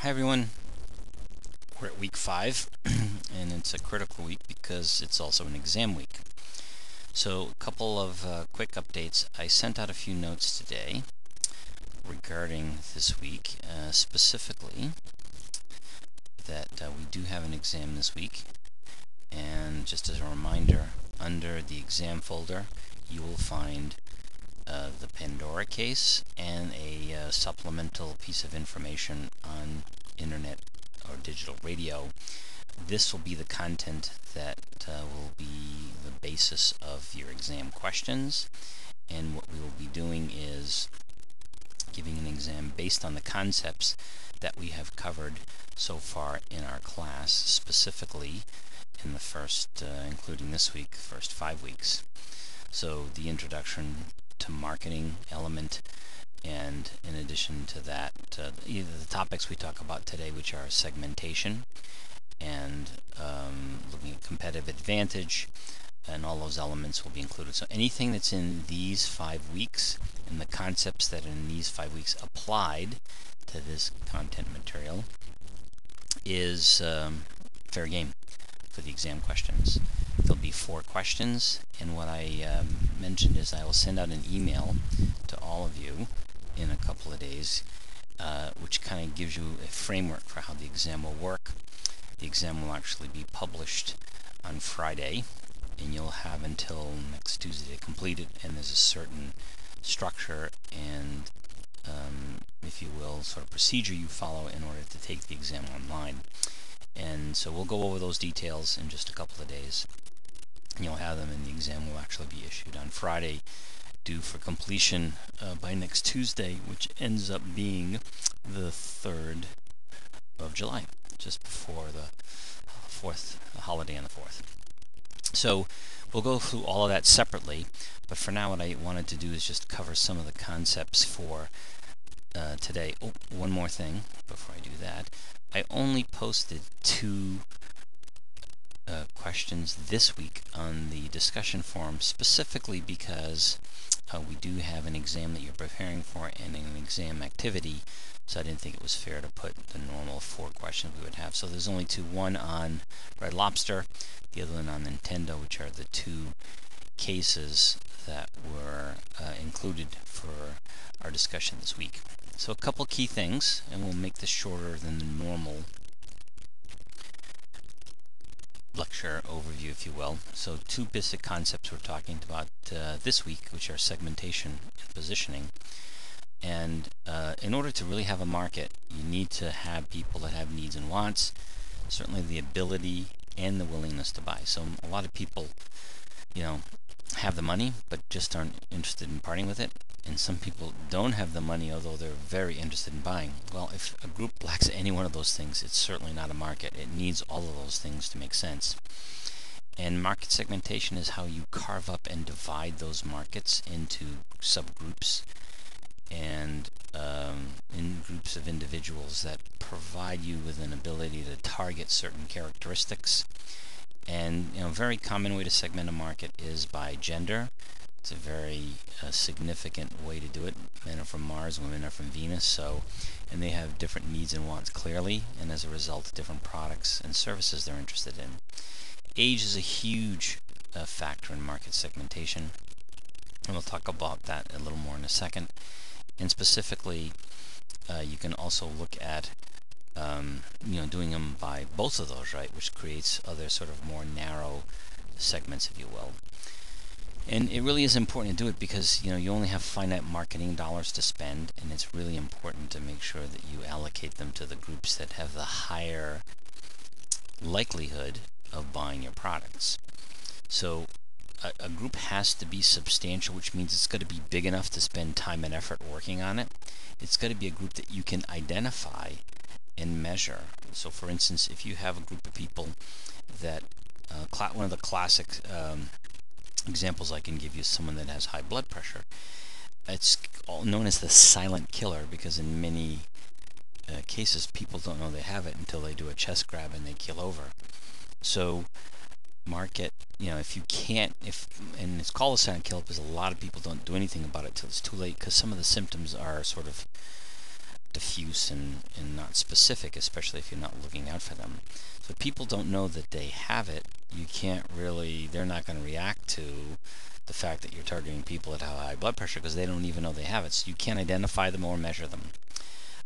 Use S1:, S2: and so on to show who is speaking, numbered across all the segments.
S1: Hi everyone, we're at week 5 and it's a critical week because it's also an exam week. So a couple of quick updates. I sent out a few notes today regarding this week, specifically that we do have an exam this week, and just as a reminder, under the exam folder you will find the Pandora case and a supplemental piece of information on internet or digital radio. This will be the content that will be the basis of your exam questions, and what we will be doing is giving an exam based on the concepts that we have covered so far in our class, specifically in the first, including this week, first 5 weeks. So the introduction to marketing element, and in addition to that, either the topics we talk about today, which are segmentation and looking at competitive advantage, and all those elements will be included. So anything that's in these 5 weeks and the concepts that are in these 5 weeks applied to this content material is fair game for the exam questions. There'll be 4 questions, and what I mentioned is I will send out an email to all of you in a couple of days, which kind of gives you a framework for how the exam will work. The exam will actually be published on Friday, and you'll have until next Tuesday to complete it, and there's a certain structure and, if you will, sort of procedure you follow in order to take the exam online. And so we'll go over those details in just a couple of days, and you'll have them, and the exam will actually be issued on Friday, due for completion by next Tuesday, which ends up being the 3rd of July, just before the 4th, the holiday on the 4th. So we'll go through all of that separately, but for now what I wanted to do is just cover some of the concepts for today. Oh, one more thing before I do that. I only posted 2 questions this week on the discussion forum, specifically because we do have an exam that you're preparing for and an exam activity, so I didn't think it was fair to put the normal 4 questions we would have. So there's only 2, one on Red Lobster, the other one on Nintendo, which are the 2 cases that were included for our discussion this week. So a couple key things, and we'll make this shorter than the normal lecture overview, if you will. So 2 basic concepts we're talking about this week, which are segmentation and positioning. And in order to really have a market, you need to have people that have needs and wants, certainly the ability and the willingness to buy. So a lot of people, have the money, but just aren't interested in parting with it. And some people don't have the money, although they're very interested in buying. Well, if a group lacks any one of those things, it's certainly not a market. It needs all of those things to make sense. And market segmentation is how you carve up and divide those markets into subgroups and in groups of individuals that provide you with an ability to target certain characteristics. And a very common way to segment a market is by gender. It's a very significant way to do it. Men are from Mars, women are from Venus, and they have different needs and wants clearly, and as a result, different products and services they're interested in. Age is a huge factor in market segmentation, and we'll talk about that a little more in a second. And specifically, you can also look at doing them by both of those, right, which creates other sort of more narrow segments, if you will. And it really is important to do it because you only have finite marketing dollars to spend, and it's really important to make sure that you allocate them to the groups that have the higher likelihood of buying your products. So a group has to be substantial, which means it's got to be big enough to spend time and effort working on it. It's got to be a group that you can identify and measure. So for instance, if you have a group of people that one of the classic examples I can give you is someone that has high blood pressure. It's all known as the silent killer because in many cases people don't know they have it until they do a chest grab and they keel over. So market, if you can't, and it's called a silent killer because a lot of people don't do anything about it till it's too late, because some of the symptoms are sort of diffuse and not specific, especially if you're not looking out for them. So if people don't know that they have it, you can't really, they're not going to react to the fact that you're targeting people that have high blood pressure because they don't even know they have it. So you can't identify them or measure them.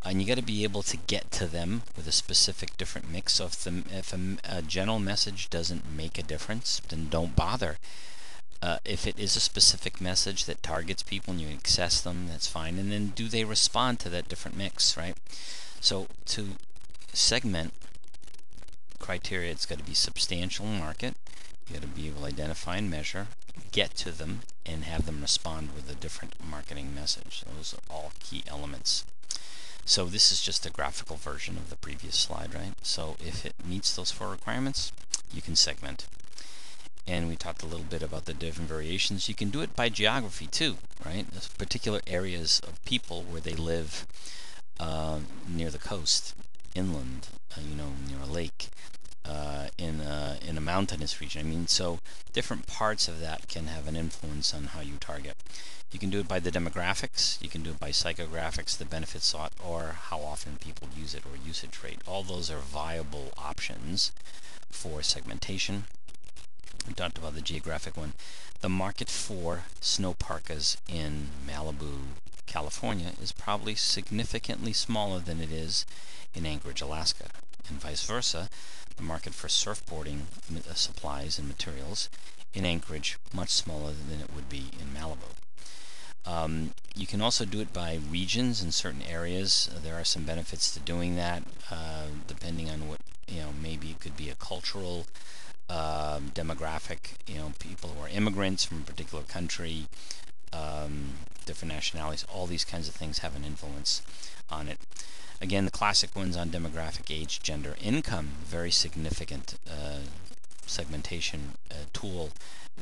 S1: And you got to be able to get to them with a specific different mix. So if a general message doesn't make a difference, then don't bother. If it is a specific message that targets people and you access them, that's fine. And then do they respond to that different mix, right? So to segment criteria, it's got to be substantial market. You got to be able to identify and measure, get to them, and have them respond with a different marketing message. Those are all key elements. So this is just a graphical version of the previous slide, right? So if it meets those 4 requirements, you can segment. And we talked a little bit about the different variations. You can do it by geography too, right? There's particular areas of people where they live near the coast, inland, near a lake, in a mountainous region. I mean, so different parts of that can have an influence on how you target. You can do it by the demographics, you can do it by psychographics, the benefits sought, or how often people use it, or usage rate. All those are viable options for segmentation. We talked about the geographic one. The market for snow parkas in Malibu, California is probably significantly smaller than it is in Anchorage, Alaska, and vice versa. The market for surfboarding supplies and materials in Anchorage much smaller than it would be in Malibu. You can also do it by regions in certain areas. There are some benefits to doing that, depending on what, maybe it could be a cultural demographic, people who are immigrants from a particular country, different nationalities, all these kinds of things have an influence on it. Again, the classic ones on demographic, age, gender, income, very significant segmentation tool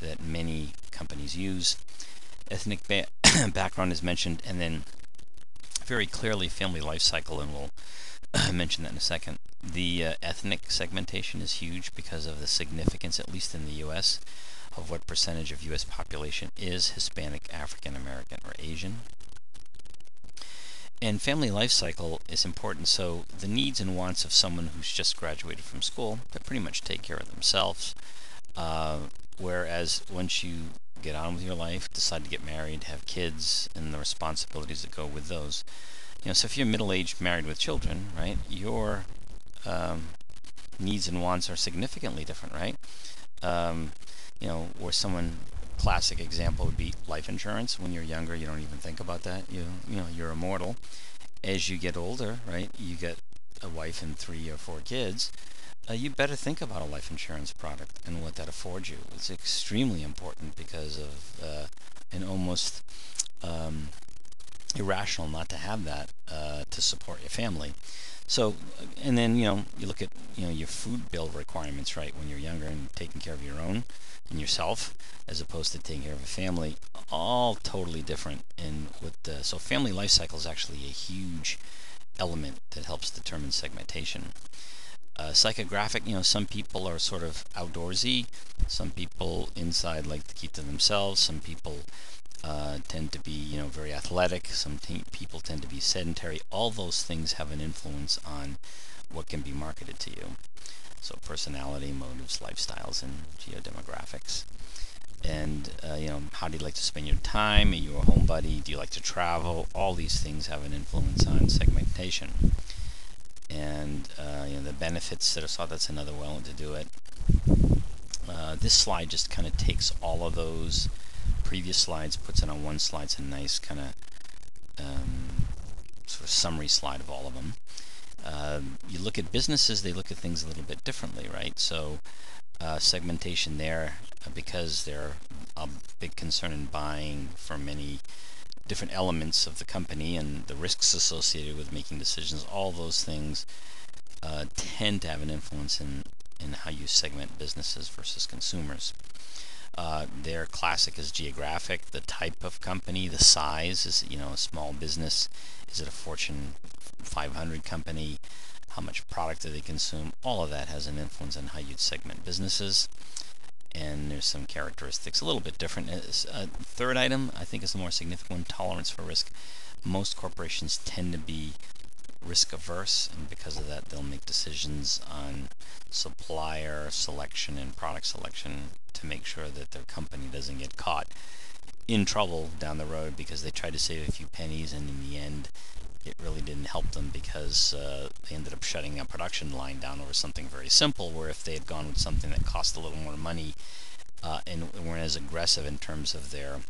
S1: that many companies use. Ethnic background is mentioned, and then very clearly family life cycle, and we'll mention that in a second. The ethnic segmentation is huge because of the significance, at least in the U.S., of what percentage of U.S. population is Hispanic, African American, or Asian. And family life cycle is important, so the needs and wants of someone who's just graduated from school, they pretty much take care of themselves. Whereas once you get on with your life, decide to get married, have kids, and the responsibilities that go with those. So if you're middle-aged, married with children, right, your needs and wants are significantly different, right? Or someone, classic example would be life insurance. When you're younger, you don't even think about that. You're immortal. As you get older, right, you get a wife and 3 or 4 kids. You better think about a life insurance product and what that affords you. It's extremely important because of an almost irrational not to have that to support your family. So, and then, you look at, your food bill requirements, right, when you're younger and taking care of your own and yourself, as opposed to taking care of a family, all totally different. And so family life cycle is actually a huge element that helps determine segmentation. Psychographic, some people are sort of outdoorsy, some people inside like to keep to themselves, some people tend to be, very athletic, some people tend to be sedentary. All those things have an influence on what can be marketed to you. So personality, motives, lifestyles, and geodemographics. And, how do you like to spend your time? Are you a homebody? Do you like to travel? All these things have an influence on segmentation. And the benefits that are sought, that's another way to do it. This slide just kind of takes all of those previous slides, puts it on one slide. It's a nice kind of sort of summary slide of all of them. You look at businesses, they look at things a little bit differently, right? So segmentation there, because they're a big concern in buying for many different elements of the company and the risks associated with making decisions, all those things tend to have an influence in how you segment businesses versus consumers. Their classic is geographic, the type of company, the size. Is it, a small business? Is it a Fortune 500 company? How much product do they consume? All of that has an influence on how you'd segment businesses. And there's some characteristics a little bit different. Third item, I think, is the more significant one: tolerance for risk. Most corporations tend to be risk averse, and because of that, they'll make decisions on supplier selection and product selection to make sure that their company doesn't get caught in trouble down the road because they tried to save a few pennies, and in the end it really didn't help them because they ended up shutting a production line down over something very simple, where if they had gone with something that cost a little more money and weren't as aggressive in terms of their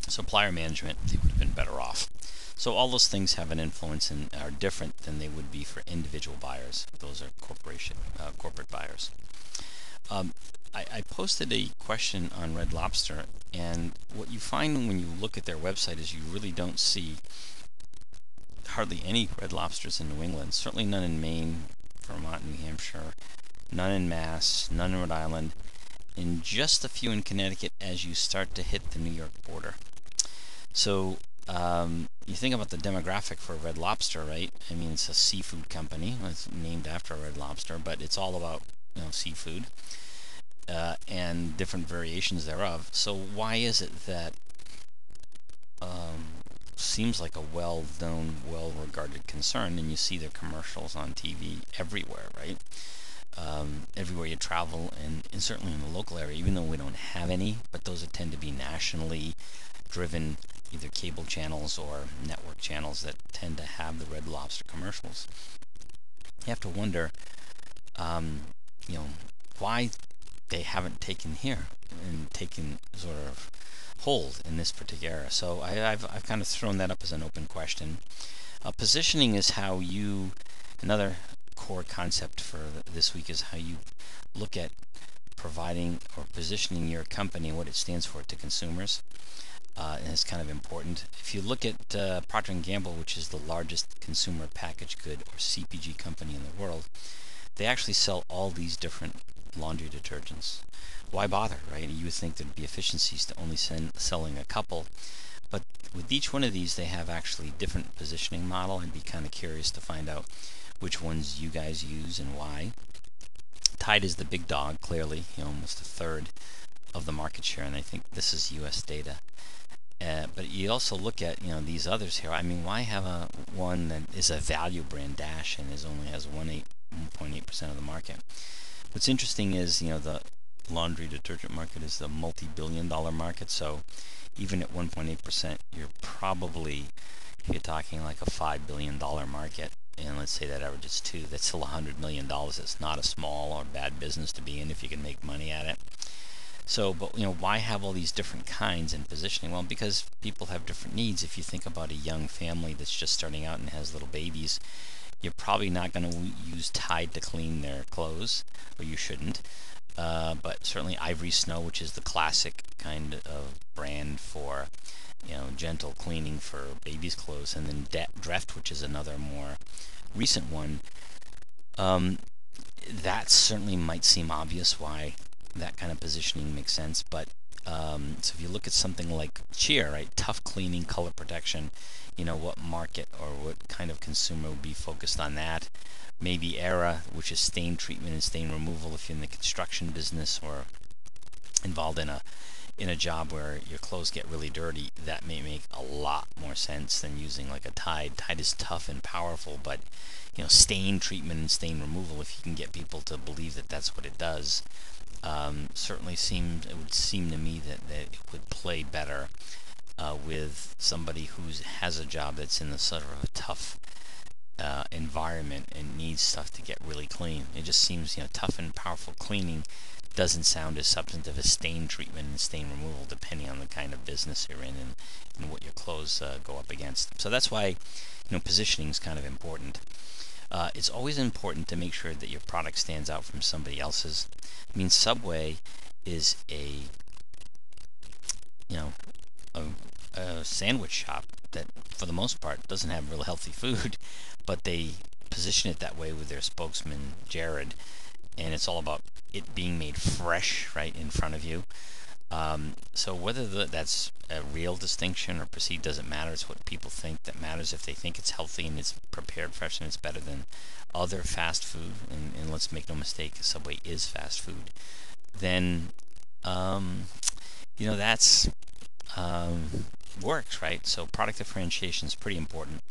S1: supplier management, they would have been better off. So all those things have an influence and are different than they would be for individual buyers. Those are corporate buyers. I posted a question on Red Lobster, and what you find when you look at their website is you really don't see hardly any Red Lobsters in New England. Certainly none in Maine, Vermont, New Hampshire, none in Mass, none in Rhode Island, and just a few in Connecticut as you start to hit the New York border. So you think about the demographic for Red Lobster, right? I mean, it's a seafood company. It's named after a Red Lobster, but it's all about seafood and different variations thereof. So why is it that seems like a well-known, well-regarded concern, and you see their commercials on TV everywhere, right? Everywhere you travel, and certainly in the local area, even though we don't have any, but those tend to be nationally driven, either cable channels or network channels that tend to have the Red Lobster commercials. You have to wonder, why they haven't taken here and taken sort of hold in this particular area. So I've kind of thrown that up as an open question. Positioning is how another core concept for this week is how you look at providing or positioning your company and what it stands for to consumers. And it's kind of important. If you look at Procter & Gamble, which is the largest consumer packaged good or CPG company in the world, they actually sell all these different laundry detergents. Why bother, right? You would think there'd be efficiencies to only selling a couple, but with each one of these they have actually different positioning model. I'd be kind of curious to find out which ones you guys use and why. Tide is the big dog, clearly, almost a third of the market share, and I think this is US data. But you also look at these others here. I mean, why have one that is a value brand, Dash, and only has 1.8% of the market? What's interesting is the laundry detergent market is a multi-billion-dollar market. So even at 1.8%, you're probably, if you're talking like a $5 billion market, and let's say that average is 2, that's still $100 million. It's not a small or bad business to be in if you can make money at it. So, but why have all these different kinds in positioning? Well, because people have different needs. If you think about a young family that's just starting out and has little babies, you're probably not going to use Tide to clean their clothes, or you shouldn't. But certainly Ivory Snow, which is the classic kind of brand for gentle cleaning for babies' clothes, and then Dreft, which is another more recent one. That certainly might seem obvious why that kind of positioning makes sense, but so if you look at something like Cheer, right, tough cleaning, color protection, what market or what kind of consumer would be focused on that? Maybe Era, which is stain treatment and stain removal if you're in the construction business or involved in a job where your clothes get really dirty. That may make a lot more sense than using like a Tide. Tide is tough and powerful, but stain treatment and stain removal, if you can get people to believe that that's what it does, certainly it would seem to me that it would play better with somebody who has a job that's in the sort of a tough environment and needs stuff to get really clean. It just seems tough and powerful cleaning doesn't sound as substantive as stain treatment and stain removal, depending on the kind of business you're in and what your clothes go up against. So that's why positioning is kind of important. It's always important to make sure that your product stands out from somebody else's. I mean, Subway is a sandwich shop that, for the most part, doesn't have real healthy food, but they position it that way with their spokesman, Jared, and it's all about it being made fresh right in front of you. So whether that's a real distinction or perceived doesn't matter. It's what people think that matters. If they think it's healthy and it's prepared fresh and it's better than other fast food, and let's make no mistake, Subway is fast food, then that's works, right? So product differentiation is pretty important.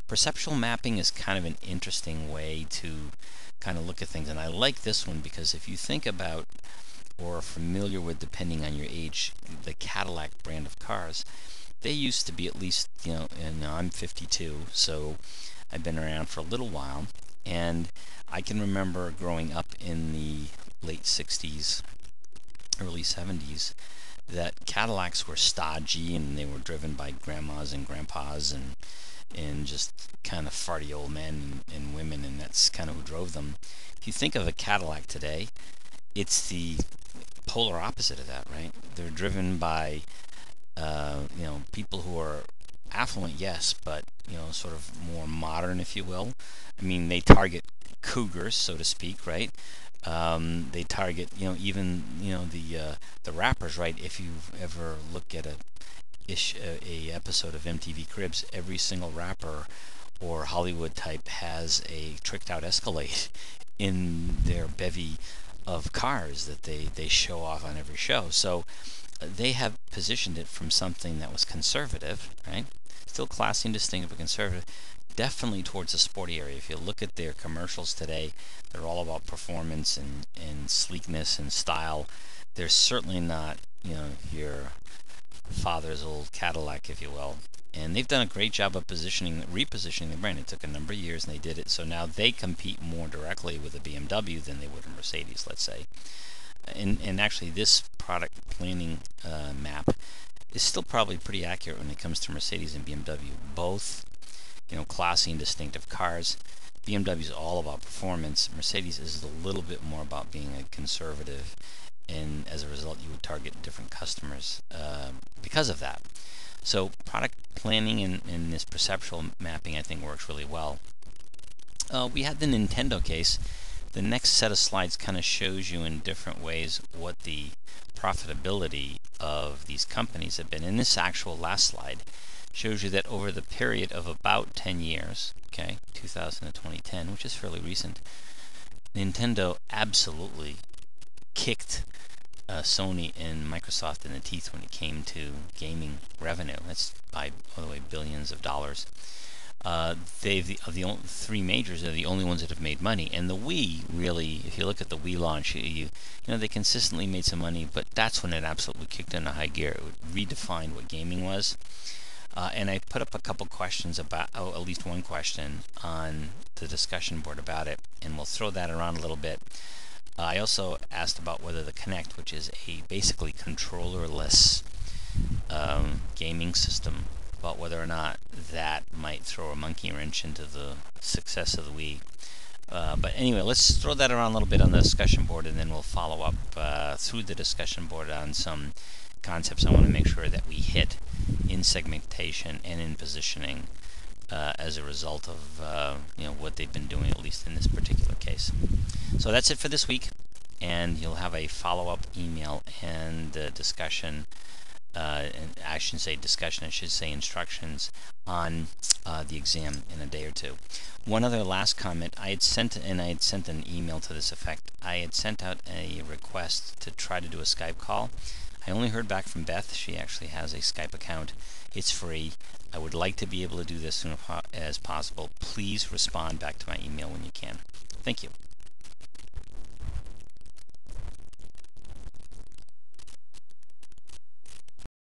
S1: Perceptual mapping is kind of an interesting way to kind of look at things, and I like this one because if you think about or are familiar with, depending on your age, the Cadillac brand of cars, they used to be, at least, and I'm 52, so I've been around for a little while, and I can remember growing up in the late 60s, early 70s, that Cadillacs were stodgy and they were driven by grandmas and grandpas and just kind of farty old men and women, and that's kind of who drove them. If you think of a Cadillac today, it's the polar opposite of that, right? They're driven by people who are affluent, yes, but sort of more modern, if you will. I mean, they target cougars, so to speak, right? They target, even the rappers, right? If you've ever looked at a episode of MTV Cribs, every single rapper or Hollywood type has a tricked out Escalade in their bevy of cars that they show off on every show. So they have positioned it from something that was conservative, right? Still classy and distinctive, but conservative, definitely towards the sporty area. If you look at their commercials today, they're all about performance and sleekness and style. They're certainly not, your father's old Cadillac, if you will. And they've done a great job of repositioning the brand. It took a number of years, and they did it. So now they compete more directly with a BMW than they would a Mercedes, let's say. And actually, this product planning map is still probably pretty accurate when it comes to Mercedes and BMW. Both, classy and distinctive cars. BMW is all about performance. Mercedes is a little bit more about being a conservative, and as a result, you would target different customers because of that. So product planning and this perceptual mapping, I think, works really well. We had the Nintendo case. The next set of slides kind of shows you in different ways what the profitability of these companies have been. And this actual last slide shows you that over the period of about 10 years, okay, 2000 to 2010, which is fairly recent, Nintendo absolutely kicked Sony and Microsoft in the teeth when it came to gaming revenue. That's by the way, billions of dollars. Of the three majors, are the only ones that have made money. And the Wii, really, if you look at the Wii launch, they consistently made some money, but that's when it absolutely kicked into high gear. It redefined what gaming was. And I put up a couple questions about, at least one question on the discussion board about it, and we'll throw that around a little bit. I also asked about whether the Kinect, which is a basically controllerless gaming system, about whether or not that might throw a monkey wrench into the success of the Wii. But anyway, let's throw that around a little bit on the discussion board, and then we'll follow up through the discussion board on some concepts I want to make sure that we hit in segmentation and in positioning as a result of what they've been doing, at least in this particular case. So that's it for this week, and you'll have a follow-up email and discussion. And I shouldn't say discussion, I should say instructions on the exam in a day or two. One other last comment, I had sent an email to this effect. I had sent out a request to try to do a Skype call. I only heard back from Beth. She actually has a Skype account. It's free. I would like to be able to do this as soon as possible. Please respond back to my email when you can. Thank you.